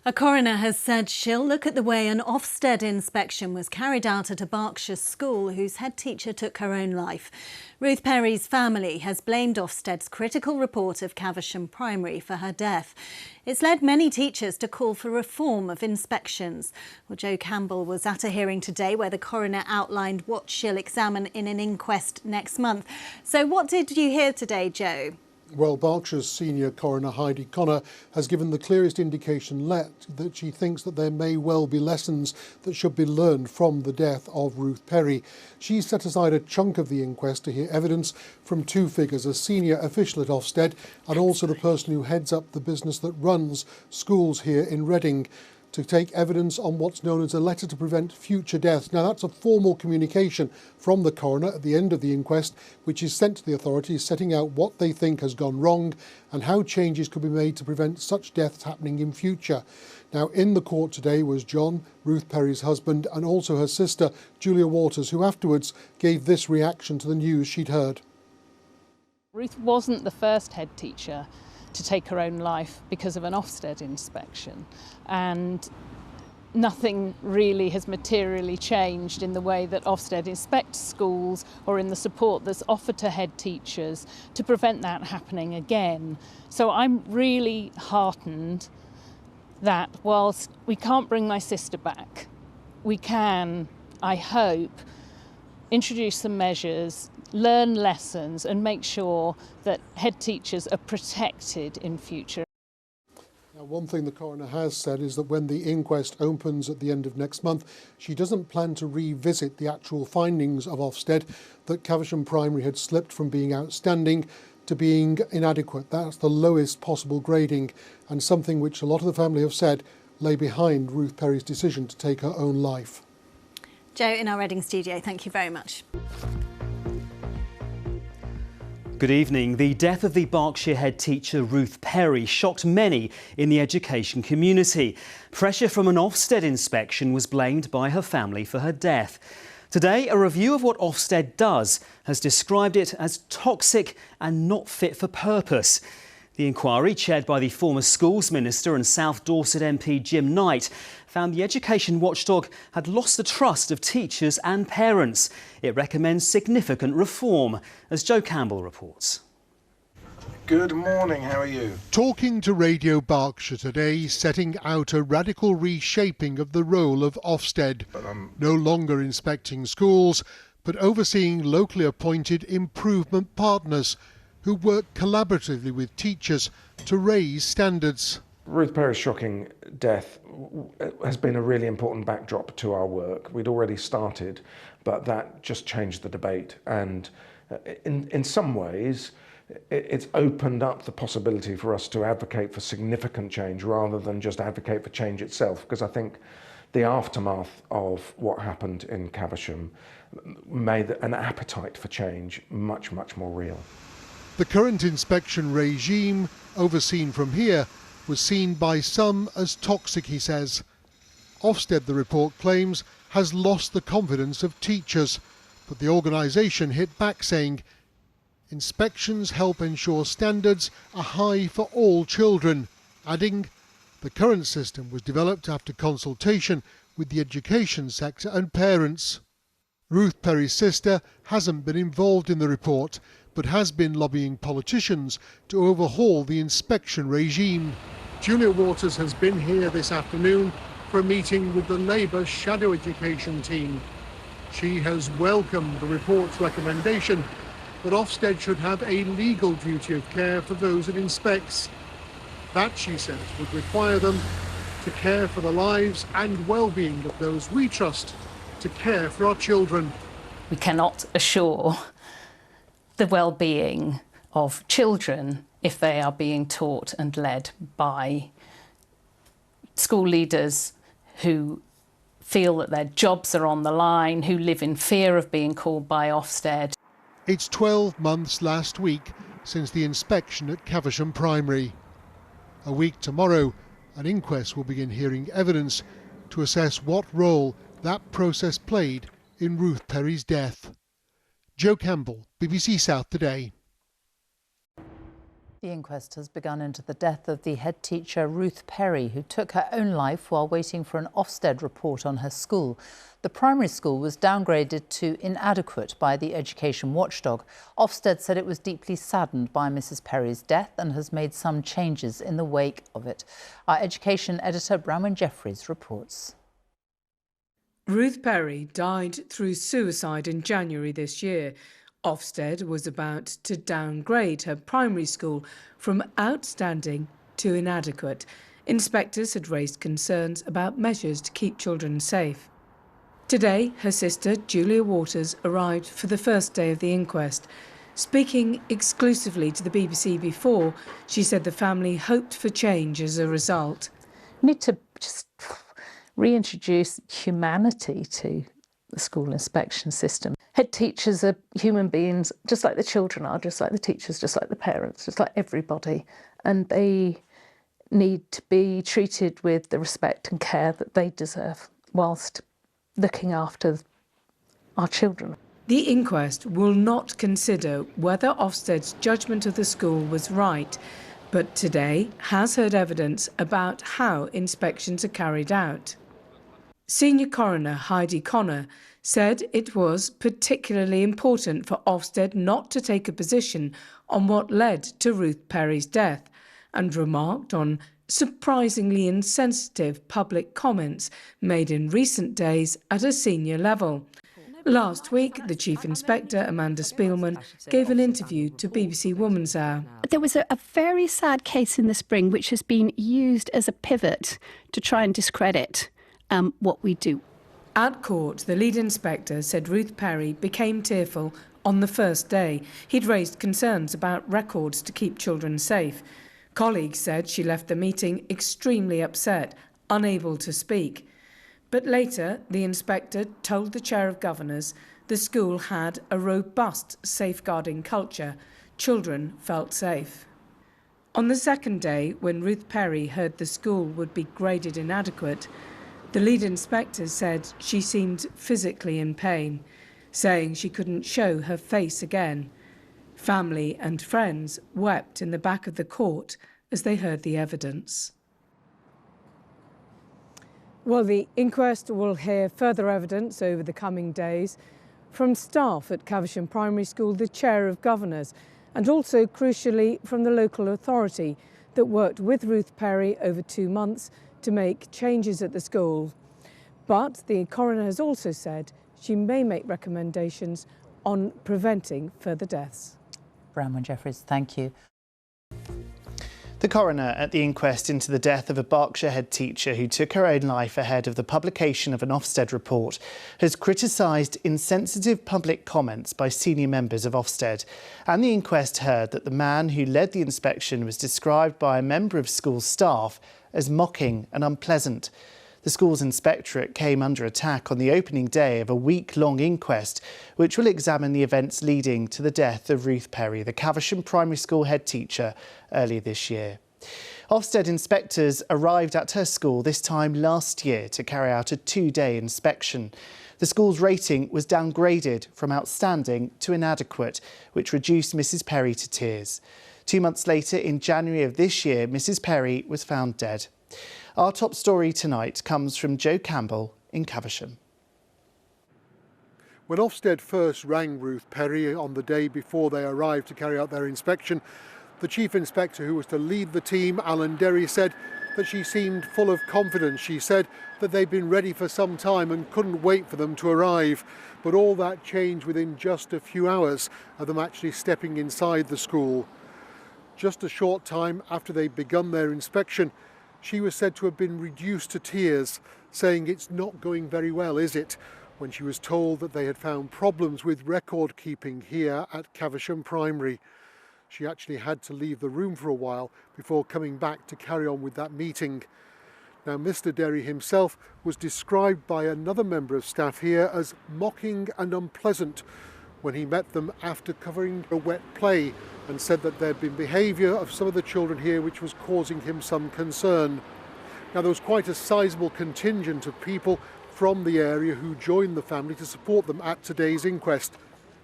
A coroner has said she'll look at the way an OFSTED inspection was carried out at a Berkshire school whose head teacher took her own life. Ruth Perry's family has blamed OFSTED's critical report of Caversham Primary for her death. It's led many teachers to call for reform of inspections. Well, Jo Campbell was at a hearing today where the coroner outlined what she'll examine in an inquest next month. So what did you hear today, Jo? Well, Berkshire's senior coroner Heidi Connor has given the clearest indication that she thinks that there may well be lessons that should be learned from the death of Ruth Perry. She set aside a chunk of the inquest to hear evidence from two figures, a senior official at OFSTED and also the person who heads up the business that runs schools here in Reading, to take evidence on what's known as a letter to prevent future deaths. Now, that's a formal communication from the coroner at the end of the inquest, which is sent to the authorities, setting out what they think has gone wrong and how changes could be made to prevent such deaths happening in future. Now, in the court today was John, Ruth Perry's husband, and also her sister, Julia Waters, who afterwards gave this reaction to the news she'd heard. Ruth wasn't the first head teacher to take her own life because of an OFSTED inspection, and nothing really has materially changed in the way that OFSTED inspects schools or in the support that's offered to head teachers to prevent that happening again. So I'm really heartened that whilst we can't bring my sister back, we can, I hope, introduce some measures, learn lessons and make sure that head teachers are protected in future. Now, one thing the coroner has said is that when the inquest opens at the end of next month, she doesn't plan to revisit the actual findings of OFSTED, that Caversham Primary had slipped from being outstanding to being inadequate. That's the lowest possible grading, and something which a lot of the family have said lay behind Ruth Perry's decision to take her own life. Jo, in our Reading studio, thank you very much. Good evening. The death of the Berkshire head teacher Ruth Perry shocked many in the education community. Pressure from an OFSTED inspection was blamed by her family for her death. Today, a review of what OFSTED does has described it as toxic and not fit for purpose. The inquiry, chaired by the former Schools Minister and South Dorset MP Jim Knight, found the education watchdog had lost the trust of teachers and parents. It recommends significant reform, as Jo Campbell reports. Good morning, how are you? Talking to Radio Berkshire today, setting out a radical reshaping of the role of OFSTED. No longer inspecting schools, but overseeing locally appointed improvement partners who work collaboratively with teachers to raise standards. Ruth Perry's shocking death has been a really important backdrop to our work. We'd already started, but that just changed the debate. And in some ways, it's opened up the possibility for us to advocate for significant change rather than just advocate for change itself. Because I think the aftermath of what happened in Caversham made an appetite for change much, much more real. The current inspection regime, overseen from here, was seen by some as toxic, he says. OFSTED, the report claims, has lost the confidence of teachers, but the organisation hit back saying inspections help ensure standards are high for all children, adding the current system was developed after consultation with the education sector and parents. Ruth Perry's sister hasn't been involved in the report, but has been lobbying politicians to overhaul the inspection regime. Julia Waters has been here this afternoon for a meeting with the Labour shadow education team. She has welcomed the report's recommendation that OFSTED should have a legal duty of care for those it inspects. That, she says, would require them to care for the lives and well-being of those we trust to care for our children. We cannot assure the well-being of children if they are being taught and led by school leaders who feel that their jobs are on the line, who live in fear of being called by OFSTED. It's 12 months last week since the inspection at Caversham Primary. A week tomorrow, an inquest will begin hearing evidence to assess what role that process played in Ruth Perry's death. Jo Campbell, BBC South Today. The inquest has begun into the death of the head teacher Ruth Perry, who took her own life while waiting for an Ofsted report on her school. The primary school was downgraded to inadequate by the education watchdog. Ofsted said it was deeply saddened by Mrs. Perry's death and has made some changes in the wake of it. Our education editor Bramwyn Jeffries reports. Ruth Perry died through suicide in January this year. Ofsted was about to downgrade her primary school from outstanding to inadequate. Inspectors had raised concerns about measures to keep children safe. Today, her sister, Julia Waters, arrived for the first day of the inquest. Speaking exclusively to the BBC before, she said the family hoped for change as a result. We need to just reintroduce humanity to the school inspection system. Head teachers are human beings, just like the children are, just like the teachers, just like the parents, just like everybody. And they need to be treated with the respect and care that they deserve whilst looking after our children. The inquest will not consider whether Ofsted's judgment of the school was right, but today has heard evidence about how inspections are carried out. Senior coroner Heidi Connor said it was particularly important for Ofsted not to take a position on what led to Ruth Perry's death, and remarked on surprisingly insensitive public comments made in recent days at a senior level. Last week, the Chief Inspector, Amanda Spielman, gave an interview to BBC Woman's Hour. There was a very sad case in the spring which has been used as a pivot to try and discredit what we do. At court, the lead inspector said Ruth Perry became tearful on the first day. He'd raised concerns about records to keep children safe. Colleagues said she left the meeting extremely upset, unable to speak. But later, the inspector told the Chair of Governors the school had a robust safeguarding culture. Children felt safe. On the second day, when Ruth Perry heard the school would be graded inadequate, the lead inspector said she seemed physically in pain, saying she couldn't show her face again. Family and friends wept in the back of the court as they heard the evidence. Well, the inquest will hear further evidence over the coming days from staff at Caversham Primary School, the Chair of Governors, and also, crucially, from the local authority that worked with Ruth Perry over 2 months to make changes at the school. But the coroner has also said she may make recommendations on preventing further deaths. Bramwyn Jeffries, thank you. The coroner at the inquest into the death of a Berkshire head teacher who took her own life ahead of the publication of an Ofsted report has criticised insensitive public comments by senior members of Ofsted. And the inquest heard that the man who led the inspection was described by a member of school staff as mocking and unpleasant. The school's inspectorate came under attack on the opening day of a week-long inquest, which will examine the events leading to the death of Ruth Perry, the Caversham Primary School head teacher, earlier this year. Ofsted inspectors arrived at her school this time last year to carry out a 2-day inspection. The school's rating was downgraded from outstanding to inadequate, which reduced Mrs. Perry to tears. 2 months later, in January of this year, Mrs. Perry was found dead. Our top story tonight comes from Joe Campbell in Caversham. When Ofsted first rang Ruth Perry on the day before they arrived to carry out their inspection, the chief inspector who was to lead the team, Alan Derry, said that she seemed full of confidence. She said that they'd been ready for some time and couldn't wait for them to arrive. But all that changed within just a few hours of them actually stepping inside the school. Just a short time after they'd begun their inspection, she was said to have been reduced to tears, saying it's not going very well, is it? When she was told that they had found problems with record keeping here at Caversham Primary. She actually had to leave the room for a while before coming back to carry on with that meeting. Now, Mr. Derry himself was described by another member of staff here as mocking and unpleasant when he met them after covering a wet play, and said that there had been behaviour of some of the children here which was causing him some concern. Now, there was quite a sizable contingent of people from the area who joined the family to support them at today's inquest.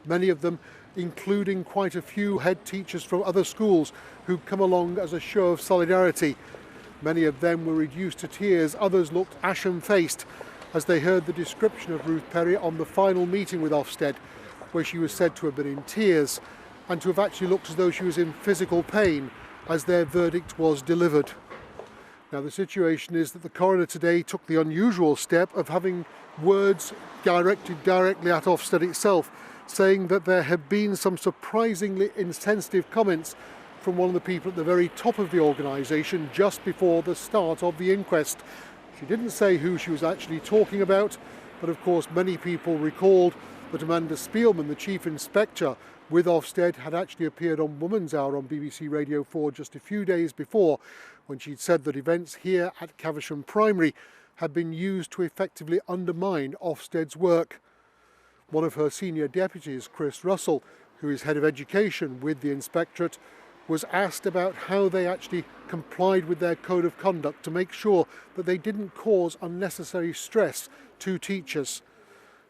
Many of them including quite a few head teachers from other schools who'd come along as a show of solidarity. Many of them were reduced to tears, others looked ashen-faced as they heard the description of Ruth Perry on the final meeting with Ofsted, where she was said to have been in tears and to have actually looked as though she was in physical pain as their verdict was delivered. Now, the situation is that the coroner today took the unusual step of having words directed directly at Ofsted itself, saying that there had been some surprisingly insensitive comments from one of the people at the very top of the organisation just before the start of the inquest. She didn't say who she was actually talking about, but of course many people recalled that Amanda Spielman, the chief inspector with Ofsted, had actually appeared on Woman's Hour on BBC Radio 4 just a few days before, when she'd said that events here at Caversham Primary had been used to effectively undermine Ofsted's work. One of her senior deputies, Chris Russell, who is head of education with the inspectorate, was asked about how they actually complied with their code of conduct to make sure that they didn't cause unnecessary stress to teachers.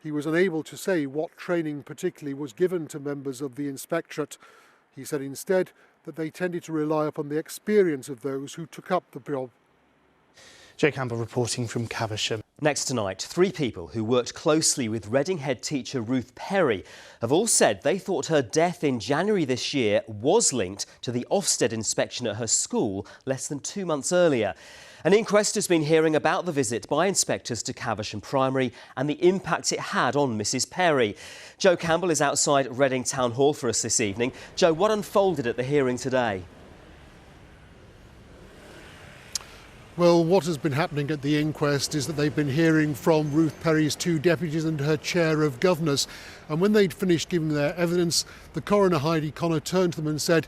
He was unable to say what training particularly was given to members of the inspectorate. He said instead that they tended to rely upon the experience of those who took up the job. Joe Campbell reporting from Caversham. Next tonight, 3 people who worked closely with Reading head teacher Ruth Perry have all said they thought her death in January this year was linked to the Ofsted inspection at her school less than 2 months earlier. An inquest has been hearing about the visit by inspectors to Caversham Primary and the impact it had on Mrs Perry. Joe Campbell is outside Reading Town Hall for us this evening. Joe, what unfolded at the hearing today? Well, what has been happening at the inquest is that they've been hearing from Ruth Perry's 2 deputies and her chair of governors. And when they'd finished giving their evidence, the coroner, Heidi Connor, turned to them and said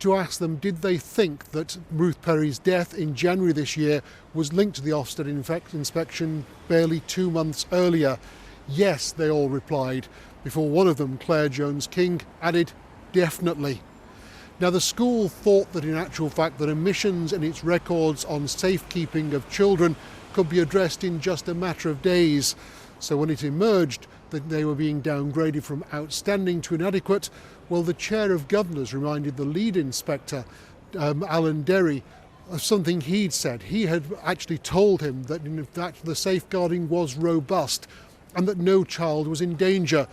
to ask them, did they think that Ruth Perry's death in January this year was linked to the Ofsted inspection barely 2 months earlier? Yes, they all replied, before one of them, Claire Jones-King, added, definitely. Now, the school thought that in actual fact that omissions in its records on safekeeping of children could be addressed in just a matter of days. So when it emerged that they were being downgraded from outstanding to inadequate, well, the chair of governors reminded the lead inspector, Alan Derry, of something he'd said. He had actually told him that in fact the safeguarding was robust and that no child was in danger.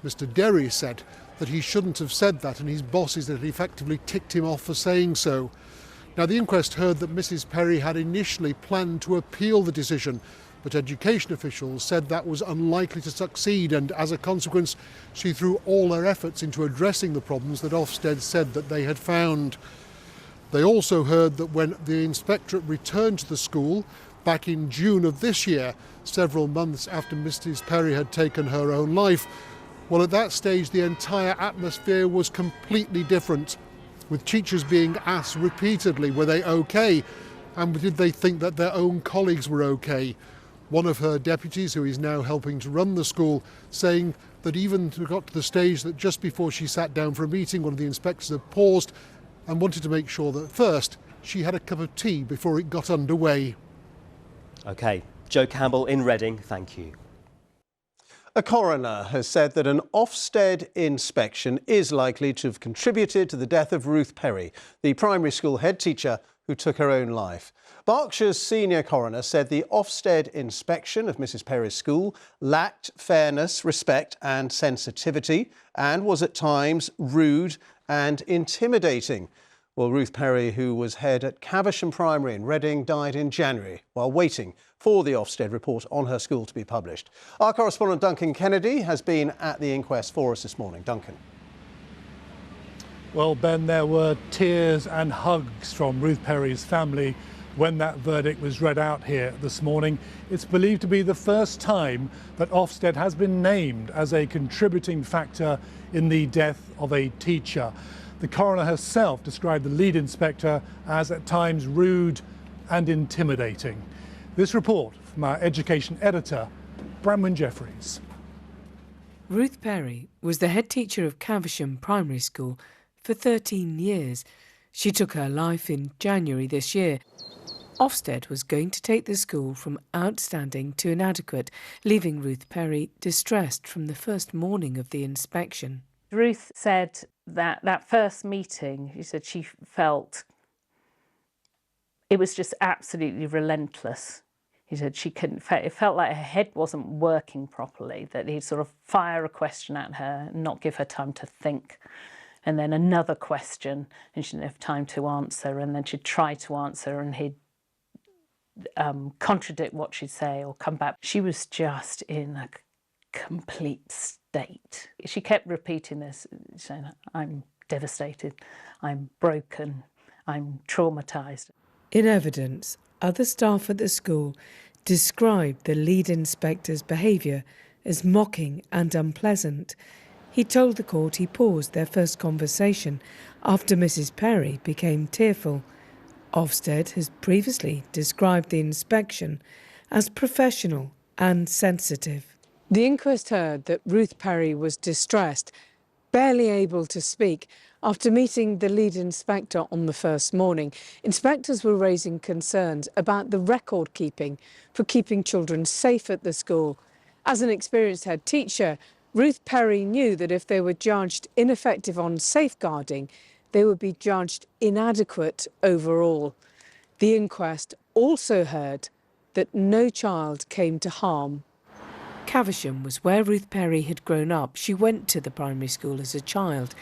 Mr Derry said that he shouldn't have said that, and his bosses had effectively ticked him off for saying so. Now, the inquest heard that Mrs Perry had initially planned to appeal the decision, but education officials said that was unlikely to succeed, and as a consequence she threw all her efforts into addressing the problems that Ofsted said that they had found. They also heard that when the inspectorate returned to the school back in June of this year, several months after Mrs Perry had taken her own life, well, at that stage the entire atmosphere was completely different, with teachers being asked repeatedly were they okay, and did they think that their own colleagues were okay. One of her deputies, who is now helping to run the school, saying that even got to the stage that just before she sat down for a meeting, one of the inspectors had paused and wanted to make sure that first she had a cup of tea before it got underway. OK, Joe Campbell in Reading, thank you. A coroner has said that an Ofsted inspection is likely to have contributed to the death of Ruth Perry, the primary school head teacher who took her own life. Berkshire's senior coroner said the Ofsted inspection of Mrs Perry's school lacked fairness, respect and sensitivity and was at times rude and intimidating. Well, Ruth Perry, who was head at Caversham Primary in Reading, died in January while waiting for the Ofsted report on her school to be published. Our correspondent Duncan Kennedy has been at the inquest for us this morning. Duncan. Well, Ben, there were tears and hugs from Ruth Perry's family when that verdict was read out here this morning. It's believed to be the first time that Ofsted has been named as a contributing factor in the death of a teacher. The coroner herself described the lead inspector as at times rude and intimidating. This report from our education editor, Bramwyn Jeffries. Ruth Perry was the head teacher of Caversham Primary School for 13 years. She took her life in January this year. Ofsted was going to take the school from outstanding to inadequate, leaving Ruth Perry distressed from the first morning of the inspection. Ruth said that first meeting, she said she felt it was just absolutely relentless. He said she couldn't, it felt like her head wasn't working properly, that he'd sort of fire a question at her and not give her time to think. And then another question, and she didn't have time to answer, and then she'd try to answer and he'd contradict what she'd say or come back. She was just in a complete state. She kept repeating this, saying, I'm devastated, I'm broken, I'm traumatised. In evidence, other staff at the school described the lead inspector's behaviour as mocking and unpleasant. He told the court he paused their first conversation after Mrs. Perry became tearful. Ofsted has previously described the inspection as professional and sensitive. The inquest heard that Ruth Perry was distressed, barely able to speak, after meeting the lead inspector on the first morning. Inspectors were raising concerns about the record keeping for keeping children safe at the school. As an experienced head teacher, Ruth Perry knew that if they were judged ineffective on safeguarding, they would be judged inadequate overall. The inquest also heard that no child came to harm. Caversham was where Ruth Perry had grown up. She went to the primary school as a child.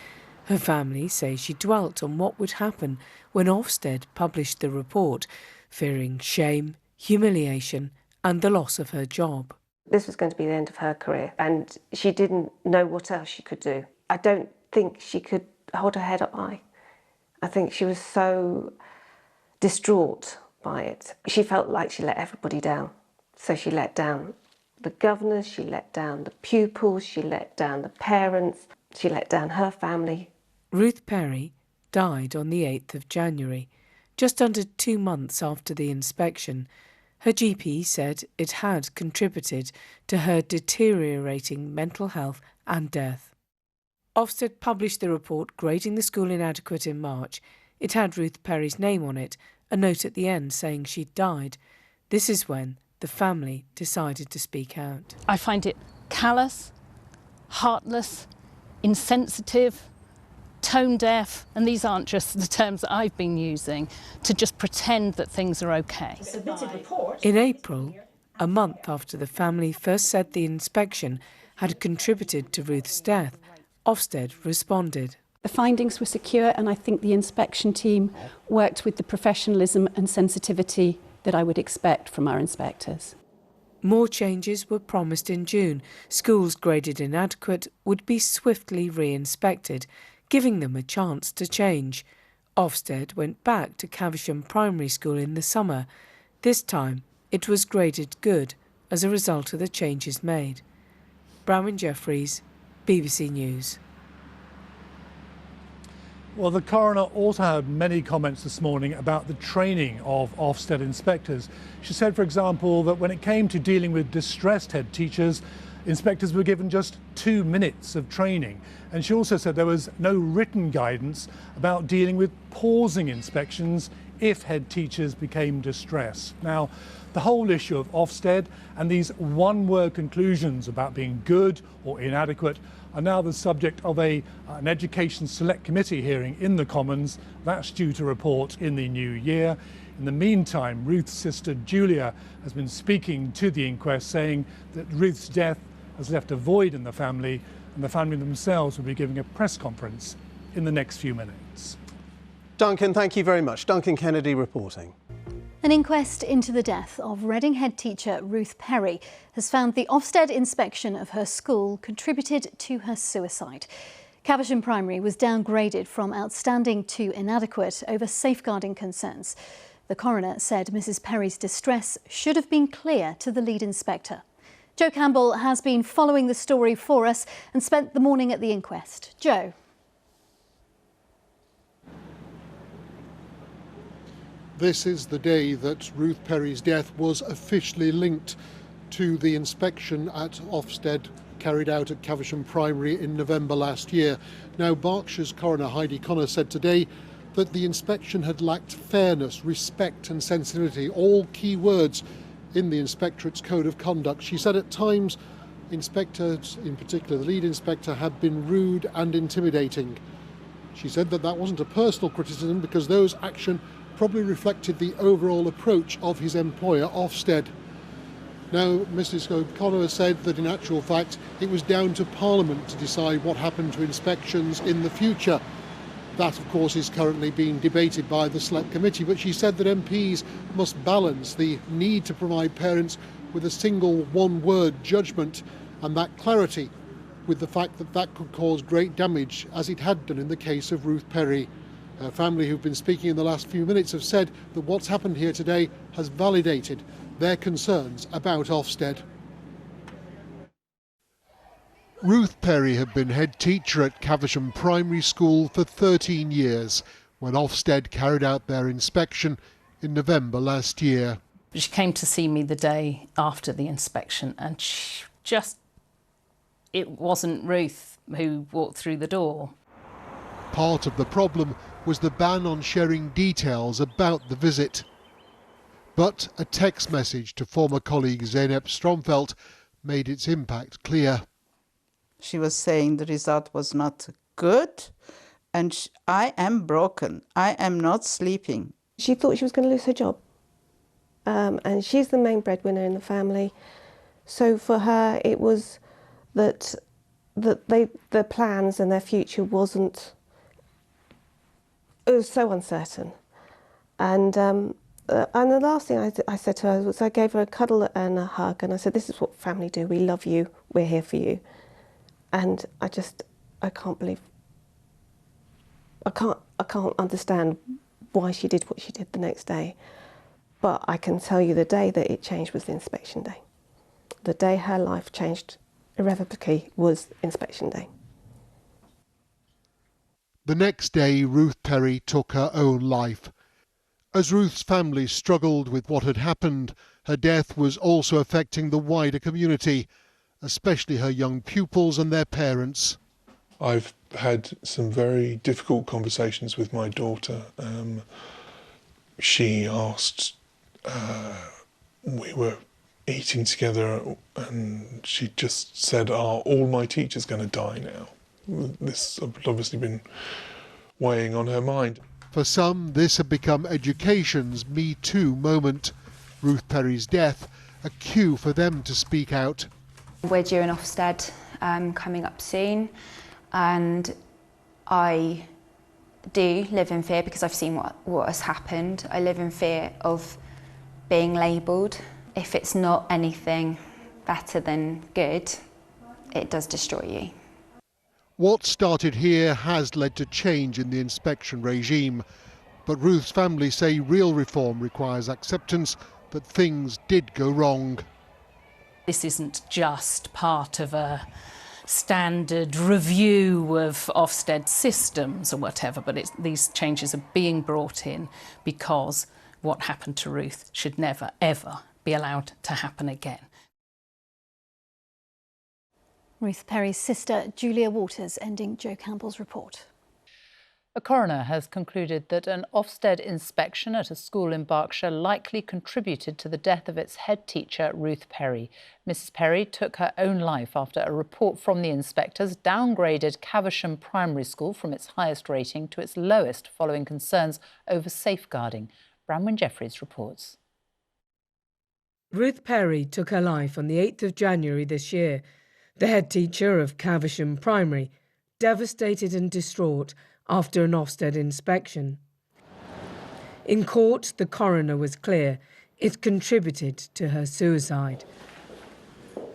Her family say she dwelt on what would happen when Ofsted published the report, fearing shame, humiliation and the loss of her job. This was going to be the end of her career and she didn't know what else she could do. I don't think she could hold her head up high. I think she was so distraught by it. She felt like she let everybody down. So she let down the governors, she let down the pupils, she let down the parents, she let down her family. Ruth Perry died on the 8th of January, just under 2 months after the inspection. Her GP said it had contributed to her deteriorating mental health and death. Ofsted published the report grading the school inadequate in March. It had Ruth Perry's name on it, a note at the end saying she'd died. This is when the family decided to speak out. I find it callous, heartless, insensitive, tone deaf, and these aren't just the terms that I've been using, to just pretend that things are okay. In April, a month after the family first said the inspection had contributed to Ruth's death, Ofsted responded. The findings were secure and I think the inspection team worked with the professionalism and sensitivity that I would expect from our inspectors. More changes were promised in June. Schools graded inadequate would be swiftly re-inspected, giving them a chance to change. Ofsted went back to Caversham Primary School in the summer. This time it was graded good as a result of the changes made. Bronwyn Jeffries, BBC News. Well, the coroner also had many comments this morning about the training of Ofsted inspectors. She said, for example, that when it came to dealing with distressed head teachers, inspectors were given just 2 minutes of training. And she also said there was no written guidance about dealing with pausing inspections if head teachers became distressed. Now, the whole issue of Ofsted and these one-word conclusions about being good or inadequate are now the subject of an Education Select Committee hearing in the Commons. That's due to report in the new year. In the meantime, Ruth's sister Julia has been speaking to the inquest, saying that Ruth's death has left a void in the family, and the family themselves will be giving a press conference in the next few minutes. Duncan, thank you very much. Duncan Kennedy reporting. An inquest into the death of Reading head teacher Ruth Perry has found the Ofsted inspection of her school contributed to her suicide. Caversham Primary was downgraded from outstanding to inadequate over safeguarding concerns. The coroner said Mrs. Perry's distress should have been clear to the lead inspector. Joe Campbell has been following the story for us and spent the morning at the inquest. Joe. This is the day that Ruth Perry's death was officially linked to the inspection at Ofsted carried out at Caversham Primary in November last year. Now, Berkshire's coroner Heidi Connor said today that the inspection had lacked fairness, respect and sensitivity, all key words in the inspectorate's code of conduct. She said at times inspectors, in particular the lead inspector, had been rude and intimidating. She said that that wasn't a personal criticism because those actions probably reflected the overall approach of his employer, OFSTED. Now, Mrs O'Connor said that in actual fact it was down to Parliament to decide what happened to inspections in the future. That, of course, is currently being debated by the Select Committee, but she said that MPs must balance the need to provide parents with a single one-word judgment and that clarity with the fact that that could cause great damage, as it had done in the case of Ruth Perry. Her family, who've been speaking in the last few minutes, have said that what's happened here today has validated their concerns about Ofsted. Ruth Perry had been head teacher at Caversham Primary School for 13 years when Ofsted carried out their inspection in November last year. She came to see me the day after the inspection and it wasn't Ruth who walked through the door. Part of the problem was the ban on sharing details about the visit. But a text message to former colleague Zeynep Stromfeld made its impact clear. She was saying the result was not good and I am broken. I am not sleeping. She thought she was going to lose her job. And she's the main breadwinner in the family. So for her, it was that their plans and their future wasn't... It was so uncertain. And the last thing I said to her was I gave her a cuddle and a hug and I said, this is what family do. We love you. We're here for you. And I can't believe... I can't understand why she did what she did the next day. But I can tell you the day that it changed was the inspection day. The day her life changed irrevocably was inspection day. The next day, Ruth Perry took her own life. As Ruth's family struggled with what had happened, her death was also affecting the wider community, especially her young pupils and their parents. I've had some very difficult conversations with my daughter. She asked, we were eating together and she just said, are all my teachers going to die now? This had obviously been weighing on her mind. For some, this had become education's Me Too moment. Ruth Perry's death, a cue for them to speak out. We're due an Ofsted coming up soon, and I do live in fear because I've seen what has happened. I live in fear of being labelled. If it's not anything better than good, it does destroy you. What started here has led to change in the inspection regime, but Ruth's family say real reform requires acceptance that things did go wrong. This isn't just part of a standard review of Ofsted systems or whatever, but these changes are being brought in because what happened to Ruth should never, ever be allowed to happen again. Ruth Perry's sister, Julia Waters, ending Jo Campbell's report. A coroner has concluded that an Ofsted inspection at a school in Berkshire likely contributed to the death of its head teacher, Ruth Perry. Mrs Perry took her own life after a report from the inspectors downgraded Caversham Primary School from its highest rating to its lowest following concerns over safeguarding. Branwen Jeffries reports. Ruth Perry took her life on the 8th of January this year. The head teacher of Caversham Primary, devastated and distraught after an Ofsted inspection. In court, the coroner was clear it contributed to her suicide.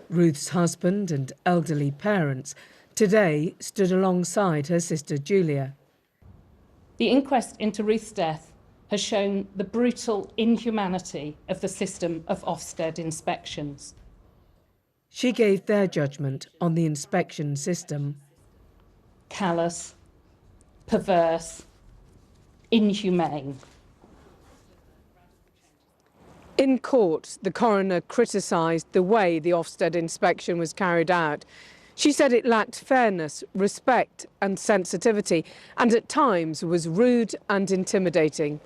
Ruth's husband and elderly parents today stood alongside her sister Julia. The inquest into Ruth's death has shown the brutal inhumanity of the system of Ofsted inspections. She gave their judgment on the inspection system. Callous, perverse, inhumane. In court, the coroner criticised the way the Ofsted inspection was carried out. She said it lacked fairness, respect and sensitivity, and at times was rude and intimidating.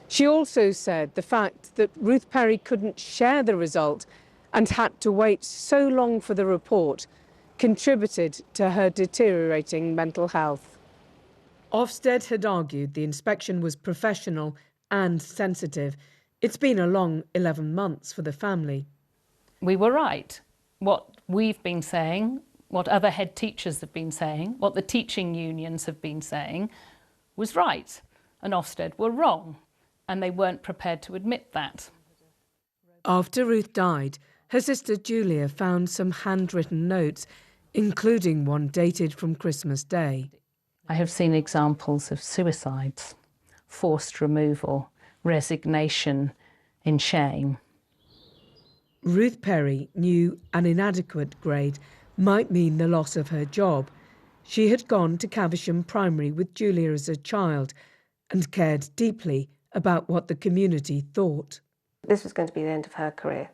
She also said the fact that Ruth Perry couldn't share the result and had to wait so long for the report contributed to her deteriorating mental health. Ofsted had argued the inspection was professional and sensitive. It's been a long 11 months for the family. We were right. What we've been saying, what other head teachers have been saying, what the teaching unions have been saying was right, and Ofsted were wrong, and they weren't prepared to admit that. After Ruth died, her sister Julia found some handwritten notes, including one dated from Christmas Day. I have seen examples of suicides, forced removal, resignation in shame. Ruth Perry knew an inadequate grade might mean the loss of her job. She had gone to Caversham Primary with Julia as a child and cared deeply about what the community thought. This was going to be the end of her career,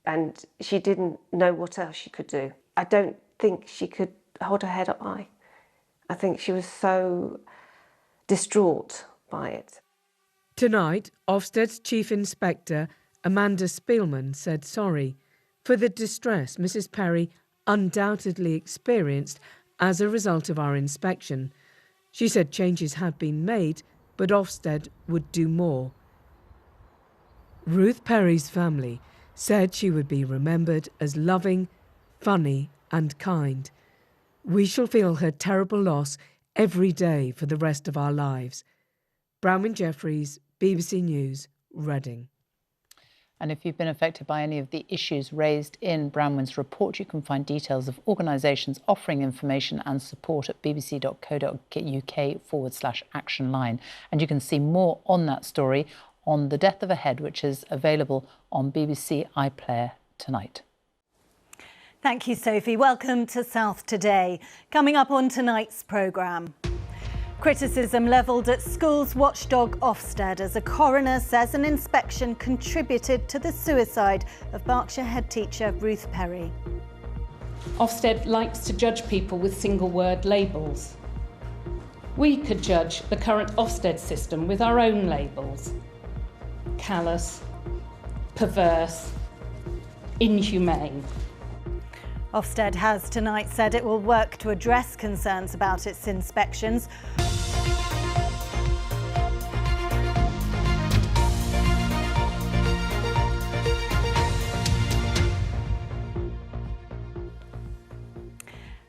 and she didn't know what else she could do. I don't think she could hold her head up high. I think she was so distraught by it. Tonight, Ofsted's Chief Inspector, Amanda Spielman, said sorry for the distress Mrs. Perry undoubtedly experienced as a result of our inspection. She said changes had been made, but Ofsted would do more. Ruth Perry's family said she would be remembered as loving, funny and kind. We shall feel her terrible loss every day for the rest of our lives. Bronwyn Jeffries, BBC News, Reading. And if you've been affected by any of the issues raised in Bronwyn's report, you can find details of organisations offering information and support at bbc.co.uk/action line. And you can see more on that story on the death of a head, which is available on BBC iPlayer tonight. Thank you, Sophie. Welcome to South Today. Coming up on tonight's programme. Criticism levelled at schools watchdog Ofsted as a coroner says an inspection contributed to the suicide of Berkshire head teacher Ruth Perry. Ofsted likes to judge people with single-word labels. We could judge the current Ofsted system with our own labels. Callous, perverse, inhumane. Ofsted has tonight said it will work to address concerns about its inspections.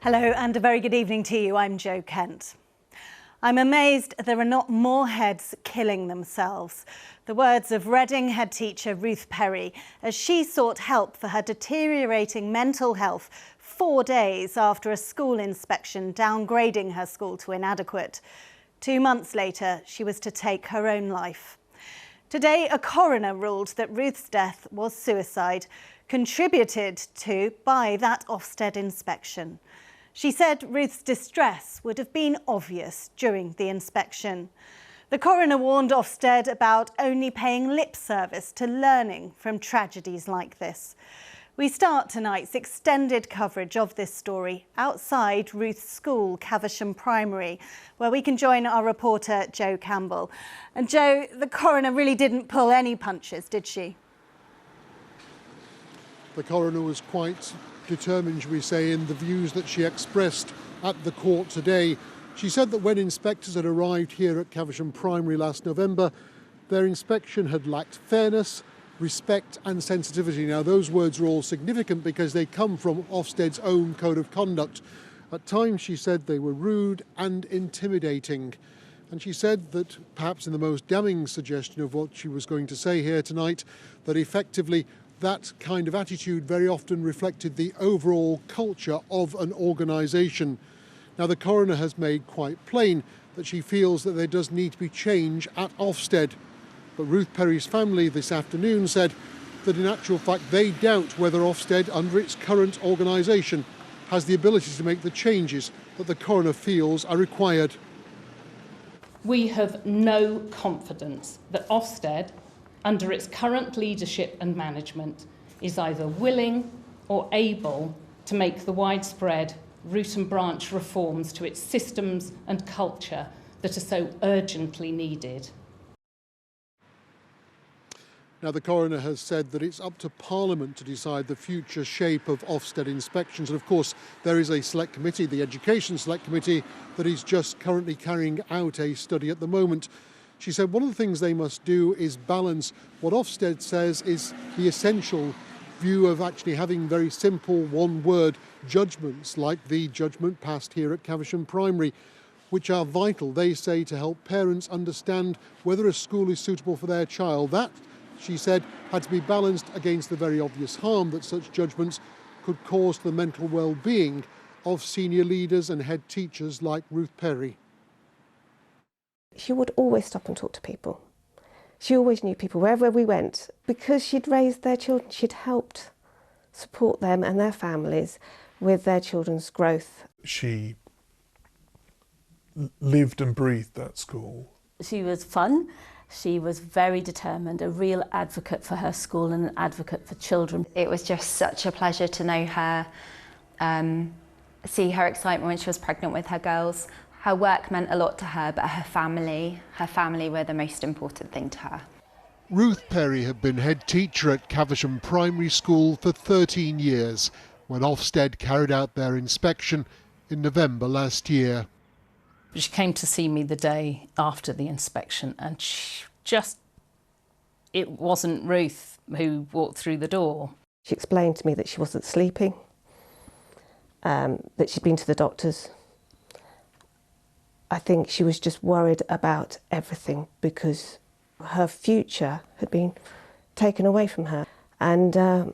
Hello and a very good evening to you. I'm Jo Kent. I'm amazed there are not more heads killing themselves. The words of Reading head teacher Ruth Perry as she sought help for her deteriorating mental health 4 days after a school inspection downgrading her school to inadequate. 2 months later, she was to take her own life. Today, a coroner ruled that Ruth's death was suicide, contributed to by that Ofsted inspection. She said Ruth's distress would have been obvious during the inspection. The coroner warned Ofsted about only paying lip service to learning from tragedies like this. We start tonight's extended coverage of this story outside Ruth's school, Caversham Primary, where we can join our reporter, Jo Campbell. And Jo, the coroner really didn't pull any punches, did she? The coroner was quite determined, shall we say, in the views that she expressed at the court today. She said that when inspectors had arrived here at Caversham Primary last November, their inspection had lacked fairness, respect and sensitivity. Now, those words are all significant because they come from Ofsted's own code of conduct. At times, she said they were rude and intimidating. And she said that, perhaps in the most damning suggestion of what she was going to say here tonight, that effectively that kind of attitude very often reflected the overall culture of an organisation. Now, the coroner has made quite plain that she feels that there does need to be change at Ofsted. But Ruth Perry's family this afternoon said that in actual fact they doubt whether Ofsted, under its current organisation, has the ability to make the changes that the coroner feels are required. We have no confidence that Ofsted, under its current leadership and management, is either willing or able to make the widespread root and branch reforms to its systems and culture that are so urgently needed. Now, the coroner has said that it's up to Parliament to decide the future shape of Ofsted inspections. And of course, there is a select committee, the Education Select Committee, that is just currently carrying out a study at the moment. She said one of the things they must do is balance what Ofsted says is the essential view of actually having very simple one-word judgments, like the judgment passed here at Caversham Primary, which are vital, they say, to help parents understand whether a school is suitable for their child. That, she said, had to be balanced against the very obvious harm that such judgments could cause to the mental well-being of senior leaders and head teachers like Ruth Perry. She would always stop and talk to people. She always knew people wherever we went. Because she'd raised their children, she'd helped support them and their families with their children's growth. She lived and breathed that school. She was fun. She was very determined, a real advocate for her school and an advocate for children. It was just such a pleasure to know her, see her excitement when she was pregnant with her girls. Her work meant a lot to her, but her family were the most important thing to her. Ruth Perry had been head teacher at Caversham Primary School for 13 years when Ofsted carried out their inspection in November last year. She came to see me the day after the inspection, and it wasn't Ruth who walked through the door. She explained to me that she wasn't sleeping, that she'd been to the doctors. I think she was just worried about everything because her future had been taken away from her. And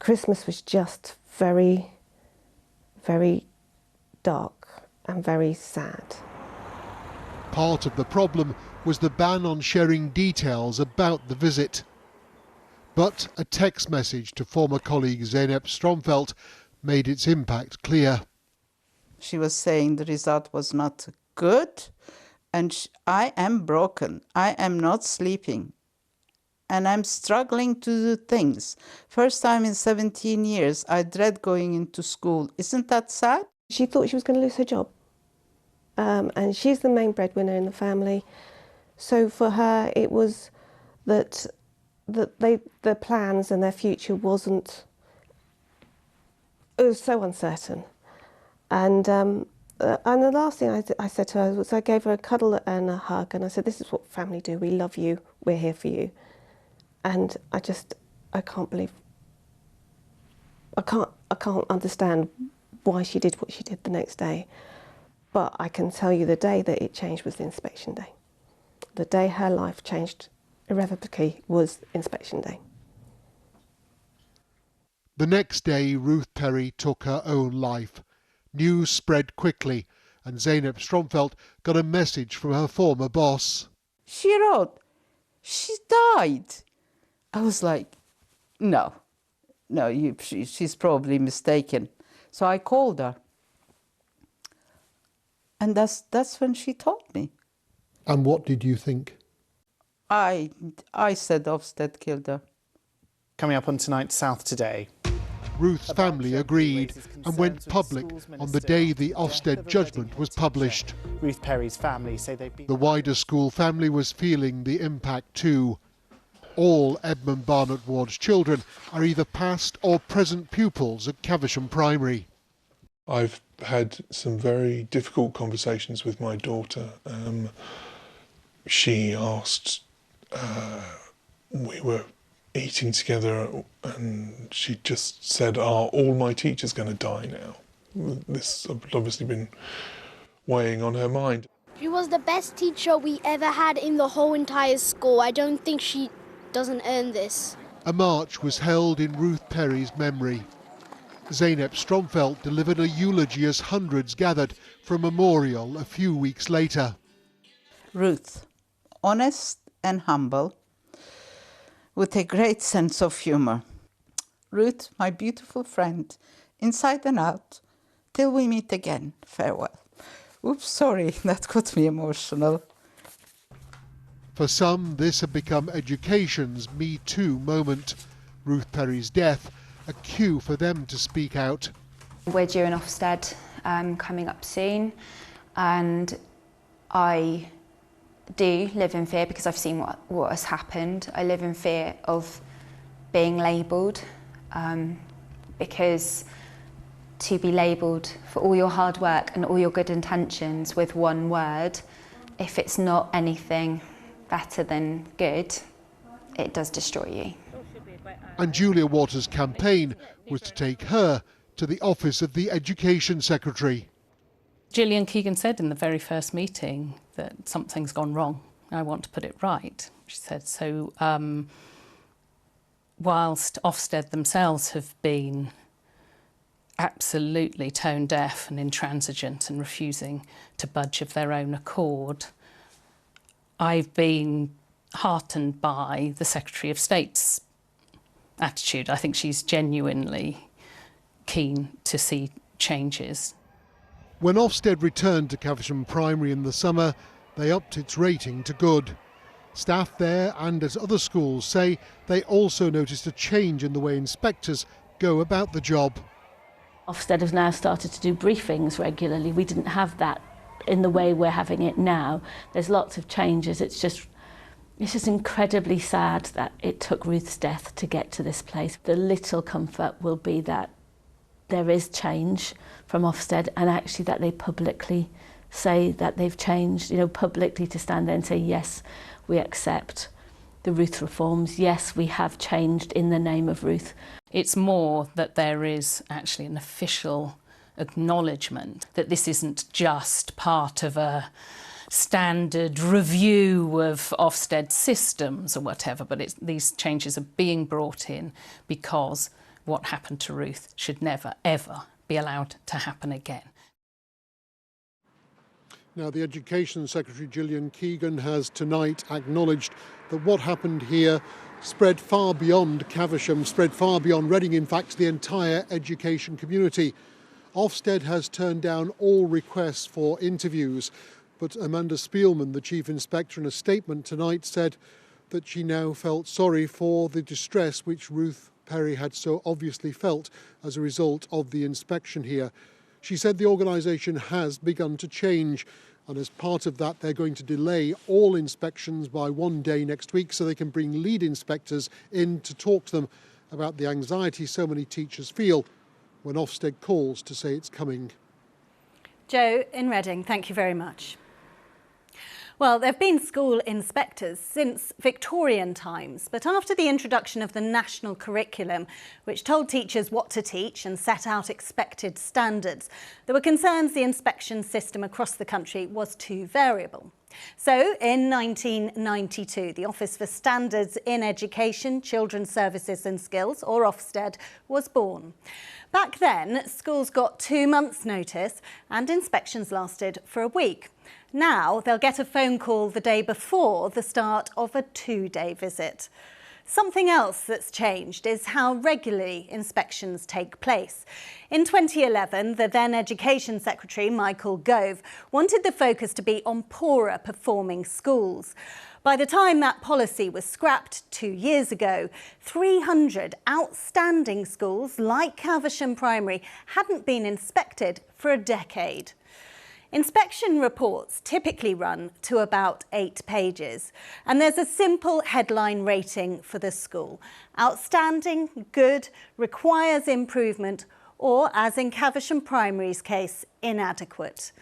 Christmas was just very, very dark and very sad. Part of the problem was the ban on sharing details about the visit. But a text message to former colleague Zeynep Stromfeld made its impact clear. She was saying the result was not good, and I am broken. I am not sleeping, and I'm struggling to do things. First time in 17 years, I dread going into school. Isn't that sad? She thought she was going to lose her job, and she's the main breadwinner in the family. So for her, it was that their plans and their future wasn't. It was so uncertain, and the last thing I said to her was I gave her a cuddle and a hug, and I said, "This is what family do. We love you. We're here for you." And I can't believe, I can't understand why she did what she did the next day. But I can tell you the day that it changed was the inspection day. The day her life changed irrevocably was inspection day. The next day, Ruth Perry took her own life. News spread quickly, and Zeynep Stromfeld got a message from her former boss. She wrote, "She died." I was like, no, she's probably mistaken. So I called her. And that's when she told me. And what did you think? I said Ofsted killed her. Coming up on tonight's South Today. Ruth's family agreed and went public on the day the Ofsted judgment was published. Ruth Perry's family say they've been... The wider school family was feeling the impact too. All Edmund Barnett Ward's children are either past or present pupils at Caversham Primary. I've had some very difficult conversations with my daughter. She asked, we were eating together, and she just said, "Are all my teachers going to die now?" This had obviously been weighing on her mind. She was the best teacher we ever had in the whole entire school. I don't think she doesn't earn this. A march was held in Ruth Perry's memory. Zeynep Stromfeld delivered a eulogy as hundreds gathered for a memorial a few weeks later. Ruth, honest and humble, with a great sense of humour. Ruth, my beautiful friend, inside and out, till we meet again, farewell. Oops, sorry, that got me emotional. For some, this had become education's Me Too moment. Ruth Perry's death, a cue for them to speak out. We're due an OFSTED coming up soon, and I do live in fear because I've seen what has happened. I live in fear of being labelled, because to be labelled for all your hard work and all your good intentions with one word, if it's not anything better than good, it does destroy you. And Julia Waters' campaign was to take her to the office of the Education Secretary. Gillian Keegan said in the very first meeting that something's gone wrong. I want to put it right, she said. So whilst Ofsted themselves have been absolutely tone deaf and intransigent and refusing to budge of their own accord, I've been heartened by the Secretary of State's attitude. I think she's genuinely keen to see changes. When Ofsted returned to Caversham Primary in the summer, they upped its rating to good. Staff there and at other schools say they also noticed a change in the way inspectors go about the job. Ofsted has now started to do briefings regularly. We didn't have that in the way we're having it now. There's lots of changes. It's just incredibly sad that it took Ruth's death to get to this place. The little comfort will be that there is change from Ofsted, and actually that they publicly say that they've changed, publicly to stand there and say, yes, we accept the Ruth reforms. Yes, we have changed in the name of Ruth. It's more that there is actually an official acknowledgement that this isn't just part of a standard review of Ofsted systems or whatever, but these changes are being brought in because what happened to Ruth should never, ever be allowed to happen again. Now, the Education Secretary, Gillian Keegan, has tonight acknowledged that what happened here spread far beyond Caversham, spread far beyond Reading, in fact, the entire education community. Ofsted has turned down all requests for interviews, but Amanda Spielman, the Chief Inspector, in a statement tonight said that she now felt sorry for the distress which Ruth Perry had so obviously felt as a result of the inspection here. She said the organisation has begun to change, and as part of that they're going to delay all inspections by one day next week so they can bring lead inspectors in to talk to them about the anxiety so many teachers feel when Ofsted calls to say it's coming. Jo in Reading, thank you very much. Well, there have been school inspectors since Victorian times, but after the introduction of the national curriculum, which told teachers what to teach and set out expected standards, there were concerns the inspection system across the country was too variable. So, in 1992, the Office for Standards in Education, Children's Services and Skills, or Ofsted, was born. Back then, schools got 2 months' notice and inspections lasted for a week. Now they'll get a phone call the day before the start of a 2-day visit. Something else that's changed is how regularly inspections take place. In 2011, the then Education Secretary, Michael Gove, wanted the focus to be on poorer performing schools. By the time that policy was scrapped 2 years ago, 300 outstanding schools like Caversham Primary hadn't been inspected for a decade. Inspection reports typically run to about 8 pages, and there's a simple headline rating for the school: outstanding, good, requires improvement, or, as in Caversham Primary's case, inadequate.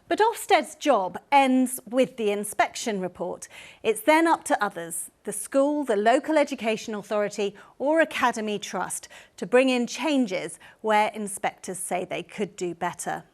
But Ofsted's job ends with the inspection report. It's then up to others, the school, the local education authority or academy trust, to bring in changes where inspectors say they could do better.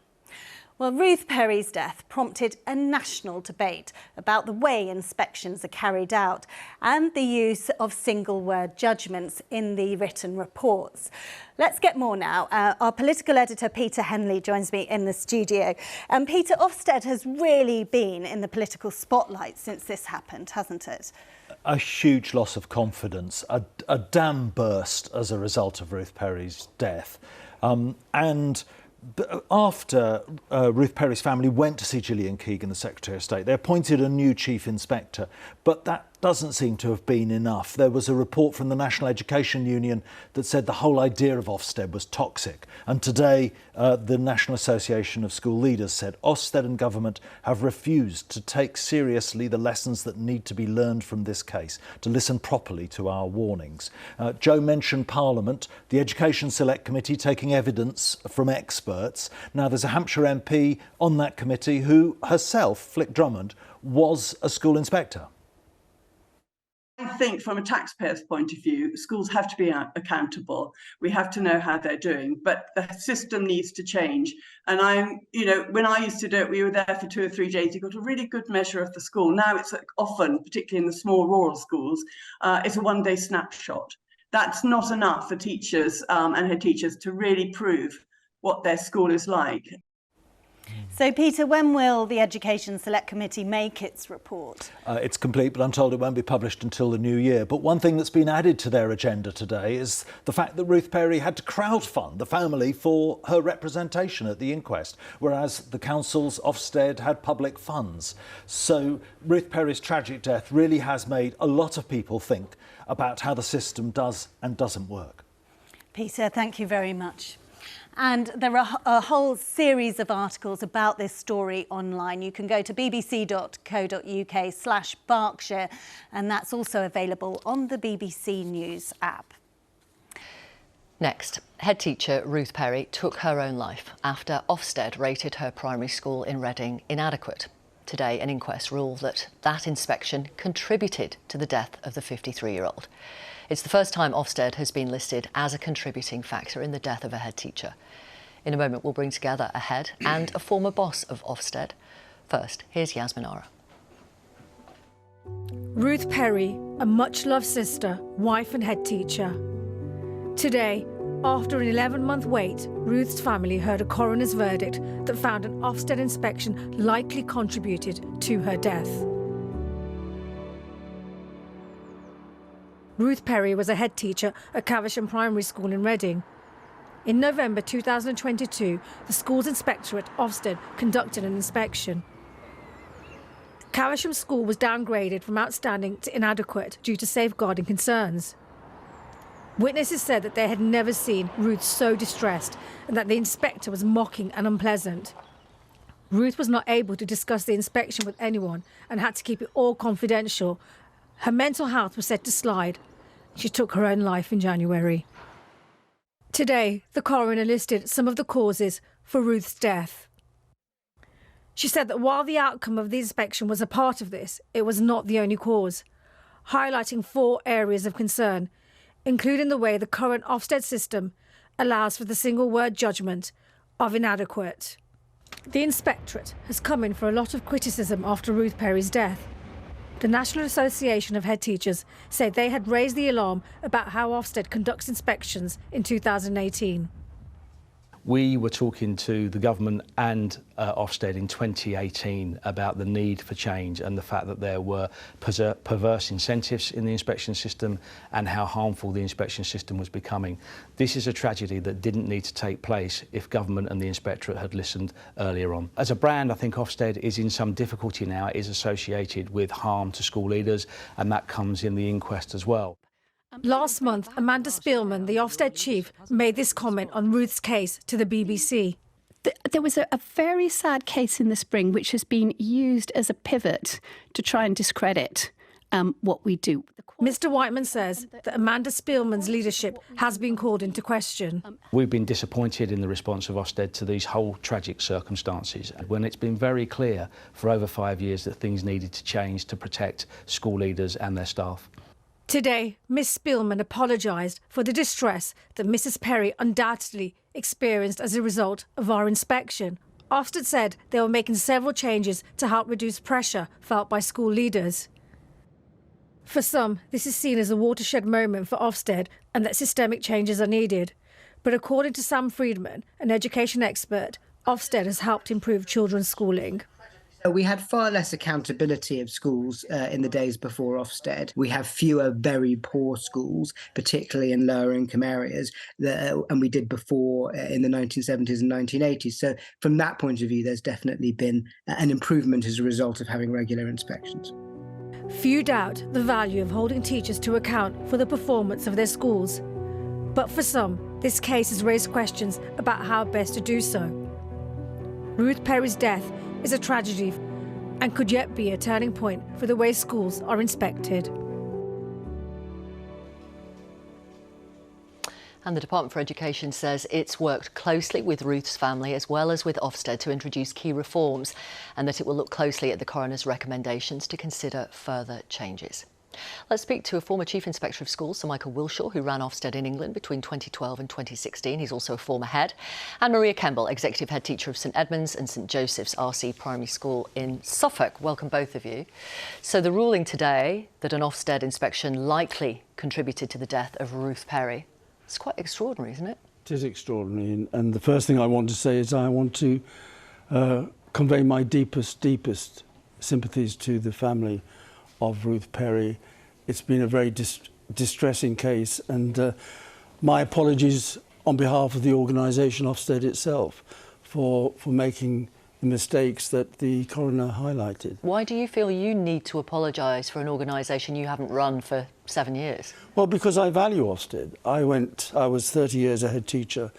Well, Ruth Perry's death prompted a national debate about the way inspections are carried out and the use of single-word judgments in the written reports. Let's get more now. Our political editor, Peter Henley, joins me in the studio. And Peter, Ofsted has really been in the political spotlight since this happened, hasn't it? A huge loss of confidence, a dam burst as a result of Ruth Perry's death. And After Ruth Perry's family went to see Gillian Keegan, the Secretary of State, they appointed a new Chief Inspector, but that doesn't seem to have been enough. There was a report from the National Education Union that said the whole idea of Ofsted was toxic. And today, the National Association of School Leaders said Ofsted and government have refused to take seriously the lessons that need to be learned from this case, to listen properly to our warnings. Joe mentioned Parliament, the Education Select Committee taking evidence from experts. Now, there's a Hampshire MP on that committee who herself, Flick Drummond, was a school inspector. I think from a taxpayer's point of view, schools have to be accountable. We have to know how they're doing, but the system needs to change. And when I used to do it, we were there for 2 or 3 days. You got a really good measure of the school. Now it's often, particularly in the small rural schools, it's a one-day snapshot. That's not enough for teachers and head teachers to really prove what their school is like. So, Peter, when will the Education Select Committee make its report? It's complete, but I'm told it won't be published until the new year. But one thing that's been added to their agenda today is the fact that Ruth Perry had to crowdfund the family for her representation at the inquest, whereas the council's Ofsted had public funds. So Ruth Perry's tragic death really has made a lot of people think about how the system does and doesn't work. Peter, thank you very much. And there are a whole series of articles about this story online. You can go to bbc.co.uk/Berkshire, and that's also available on the BBC News app. Next, head teacher Ruth Perry took her own life after Ofsted rated her primary school in Reading inadequate. Today, an inquest ruled that inspection contributed to the death of the 53-year-old. It's the first time Ofsted has been listed as a contributing factor in the death of a head teacher. In a moment, we'll bring together a head and a former boss of Ofsted. First, here's Yasmin Ara. Ruth Perry, a much-loved sister, wife and head teacher. Today, after an 11-month wait, Ruth's family heard a coroner's verdict that found an Ofsted inspection likely contributed to her death. Ruth Perry was a head teacher at Caversham Primary School in Reading. In November 2022, the school's inspectorate, Ofsted, conducted an inspection. Caversham School was downgraded from outstanding to inadequate due to safeguarding concerns. Witnesses said that they had never seen Ruth so distressed and that the inspector was mocking and unpleasant. Ruth was not able to discuss the inspection with anyone and had to keep it all confidential. Her mental health was set to slide. She took her own life in January. Today, the coroner listed some of the causes for Ruth's death. She said that while the outcome of the inspection was a part of this, it was not the only cause, highlighting 4 areas of concern, including the way the current Ofsted system allows for the single-word judgment of inadequate. The inspectorate has come in for a lot of criticism after Ruth Perry's death. The National Association of Head Teachers said they had raised the alarm about how Ofsted conducts inspections in 2018. We were talking to the government and Ofsted in 2018 about the need for change and the fact that there were perverse incentives in the inspection system and how harmful the inspection system was becoming. This is a tragedy that didn't need to take place if government and the inspectorate had listened earlier on. As a brand, I think Ofsted is in some difficulty now. It is associated with harm to school leaders, and that comes in the inquest as well. Last month, Amanda Spielman, the Ofsted chief, made this comment on Ruth's case to the BBC. There was a very sad case in the spring which has been used as a pivot to try and discredit what we do. Mr Whiteman says that Amanda Spielman's leadership has been called into question. We've been disappointed in the response of Ofsted to these whole tragic circumstances, when it's been very clear for over 5 years that things needed to change to protect school leaders and their staff. Today, Miss Spielman apologised for the distress that Mrs Perry undoubtedly experienced as a result of our inspection. Ofsted said they were making several changes to help reduce pressure felt by school leaders. For some, this is seen as a watershed moment for Ofsted and that systemic changes are needed. But according to Sam Friedman, an education expert, Ofsted has helped improve children's schooling. We had far less accountability of schools in the days before Ofsted. We have fewer very poor schools, particularly in lower income areas, and we did before in the 1970s and 1980s. So from that point of view, there's definitely been an improvement as a result of having regular inspections. Few doubt the value of holding teachers to account for the performance of their schools. But for some, this case has raised questions about how best to do so. Ruth Perry's death is a tragedy and could yet be a turning point for the way schools are inspected. And the Department for Education says it's worked closely with Ruth's family as well as with Ofsted to introduce key reforms, and that it will look closely at the coroner's recommendations to consider further changes. Let's speak to a former Chief Inspector of Schools, Sir Michael Wilshaw, who ran Ofsted in England between 2012 and 2016. He's also a former head. And Maria Kemble, Executive Head Teacher of St Edmunds and St Joseph's RC Primary School in Suffolk. Welcome, both of you. So the ruling today that an Ofsted inspection likely contributed to the death of Ruth Perry, it's quite extraordinary, isn't it? It is extraordinary. And the first thing I want to say is I want to convey my deepest sympathies to the family of Ruth Perry. It's been a very distressing case, and my apologies on behalf of the organisation Ofsted itself for making the mistakes that the coroner highlighted. Why do you feel you need to apologise for an organisation you haven't run for 7 years? Well, because I value Ofsted. I was 30 years a head teacher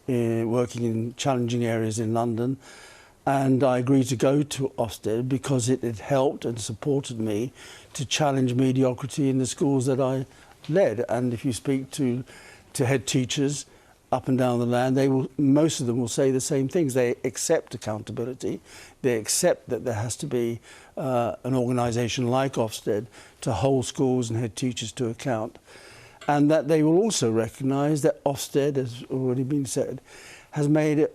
working in challenging areas in London, and I agreed to go to Ofsted because it had helped and supported me to challenge mediocrity in the schools that I led. And if you speak to head teachers up and down the land, most of them will say the same things. They accept accountability. They accept that there has to be an organisation like Ofsted to hold schools and head teachers to account. And that they will also recognise that Ofsted, as already been said, has made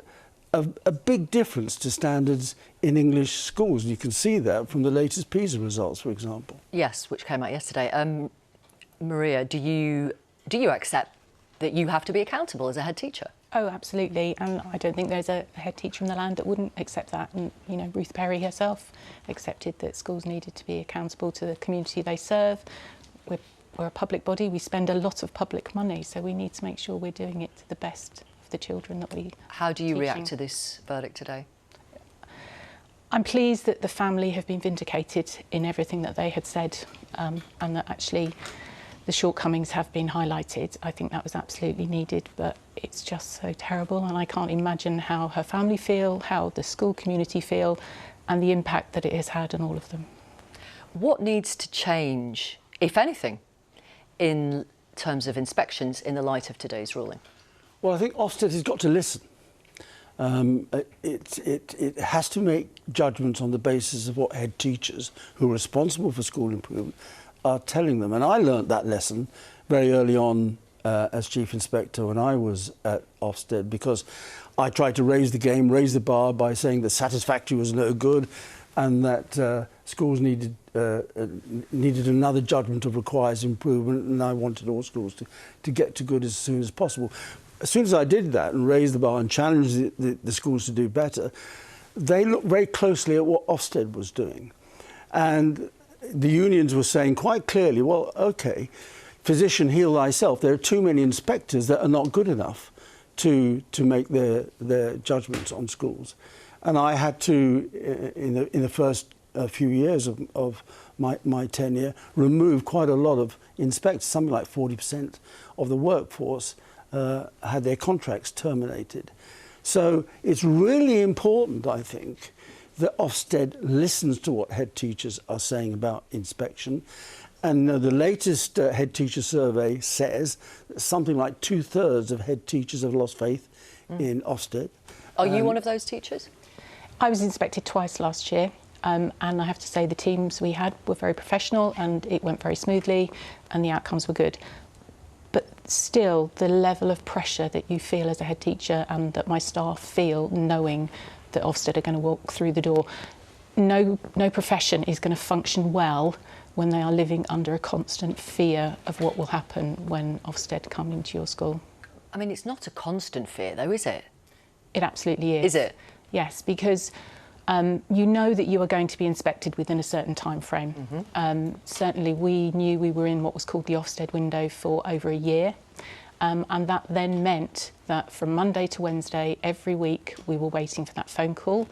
a big difference to standards in English schools. And you can see that from the latest PISA results, for example. Yes, which came out yesterday. Maria, do you accept that you have to be accountable as a head teacher? Oh, absolutely. And I don't think there's a head teacher in the land that wouldn't accept that. And, you know, Ruth Perry herself accepted that schools needed to be accountable to the community they serve. We're a public body. We spend a lot of public money, so we need to make sure we're doing it to the best of the children that we How do you react to this verdict today? I'm pleased that the family have been vindicated in everything that they had said, and that actually the shortcomings have been highlighted. I think that was absolutely needed, but it's just so terrible, and I can't imagine how her family feel, how the school community feel, and the impact that it has had on all of them. What needs to change, if anything, in terms of inspections in the light of today's ruling? Well, I think Ofsted has got to listen. It has to make judgments on the basis of what head teachers who are responsible for school improvement are telling them. And I learnt that lesson very early on as Chief Inspector when I was at Ofsted, because I tried to raise the bar by saying that satisfactory was no good and that schools needed another judgment of requires improvement, and I wanted all schools to get to good as soon as possible. As soon as I did that and raised the bar and challenged the schools to do better, they looked very closely at what Ofsted was doing. And the unions were saying quite clearly, well, OK, physician, heal thyself. There are too many inspectors that are not good enough to make their judgments on schools. And I had to, in the first few years of my tenure, remove quite a lot of inspectors. Something like 40% of the workforce had their contracts terminated. So it's really important, I think, that Ofsted listens to what head teachers are saying about inspection. And the latest head teacher survey says that something like 2/3 of head teachers have lost faith in Ofsted. Are you one of those teachers? I was inspected twice last year, and I have to say the teams we had were very professional and it went very smoothly and the outcomes were good. But still, the level of pressure that you feel as a head teacher and that my staff feel knowing that Ofsted are going to walk through the door, no profession is going to function well when they are living under a constant fear of what will happen when Ofsted come into your school. I mean, it's not a constant fear though, is it? It absolutely is. Is it? Yes, because you know that you are going to be inspected within a certain time frame. Certainly we knew we were in what was called the Ofsted window for over a year. And that then meant that from Monday to Wednesday, every week, we were waiting for that phone call.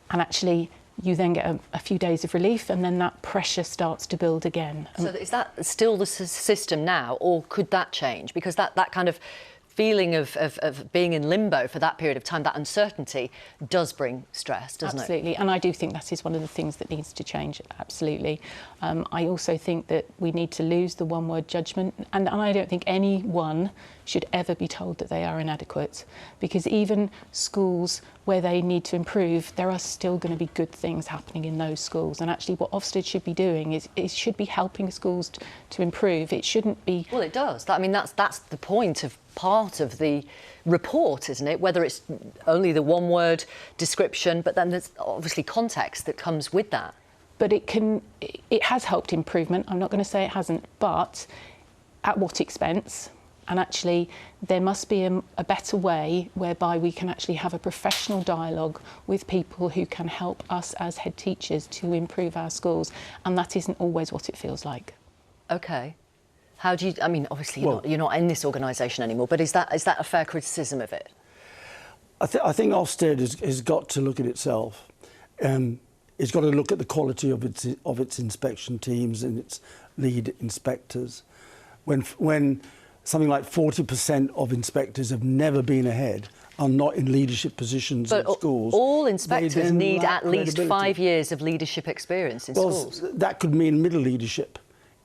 And actually, you then get a few days of relief, and then that pressure starts to build again. So is that still the system now, or could that change? Because that kind of feeling of being in limbo for that period of time, that uncertainty does bring stress, doesn't it? Absolutely, and I do think that is one of the things that needs to change, absolutely. I also think that we need to lose the one-word judgment, and I don't think anyone should ever be told that they are inadequate, because even schools where they need to improve, there are still going to be good things happening in those schools. And actually what Ofsted should be doing is it should be helping schools to improve. It shouldn't be... Well, it does. I mean, that's the point of part of the report, isn't it? Whether it's only the one-word description, but then there's obviously context that comes with that. But it has helped improvement. I'm not going to say it hasn't, but at what expense? And actually, there must be a better way whereby we can actually have a professional dialogue with people who can help us as head teachers to improve our schools. And that isn't always what it feels like. OK. How do you... I mean, obviously, you're not in this organisation anymore, but is that a fair criticism of it? I think Ofsted has got to look at itself. It's got to look at the quality of its inspection teams and its lead inspectors. When something like 40% of inspectors have never been ahead, are not in leadership positions in schools. All inspectors need at least 5 years of leadership experience in schools. That could mean middle leadership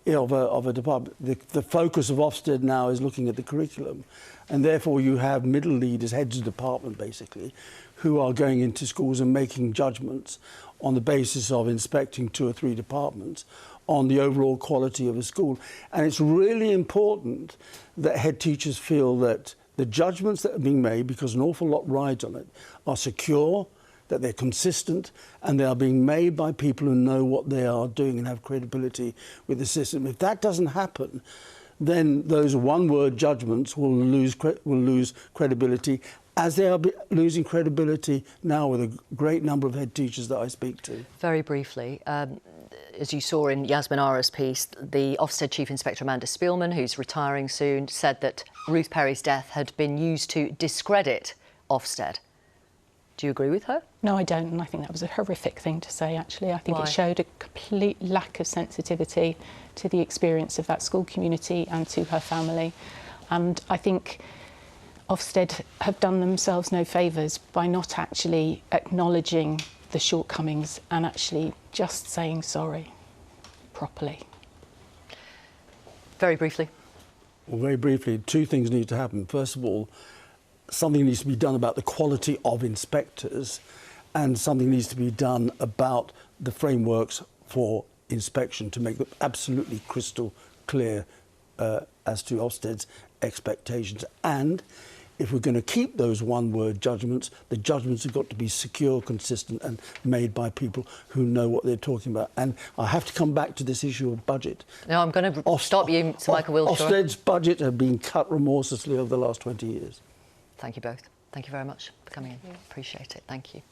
of a department. The focus of Ofsted now is looking at the curriculum, and therefore you have middle leaders, heads of department basically, who are going into schools and making judgments on the basis of inspecting 2 or 3 departments on the overall quality of a school. And it's really important that head teachers feel that the judgments that are being made, because an awful lot rides on it, are secure, that they're consistent, and they are being made by people who know what they are doing and have credibility with the system. If that doesn't happen, then those one-word judgments will lose credibility, as they are losing credibility now with a great number of head teachers that I speak to. Very briefly, as you saw in Yasmin Ara's piece, the Ofsted Chief Inspector Amanda Spielman, who's retiring soon, said that Ruth Perry's death had been used to discredit Ofsted. Do you agree with her? No, I don't, and I think that was a horrific thing to say, actually. I think Why? It showed a complete lack of sensitivity to the experience of that school community and to her family. And I think Ofsted have done themselves no favours by not actually acknowledging the shortcomings and actually just saying sorry properly. Very briefly. Well, very briefly, 2 things need to happen. First of all, something needs to be done about the quality of inspectors, and something needs to be done about the frameworks for inspection to make them absolutely crystal clear as to Ofsted's expectations. And if we're going to keep those one-word judgments, the judgments have got to be secure, consistent, and made by people who know what they're talking about. And I have to come back to this issue of budget. No, I'm going to stop you, Sir Michael Wiltshire. Ofsted's budget have been cut remorselessly over the last 20 years. Thank you both. Thank you very much for coming in. Appreciate it. Thank you.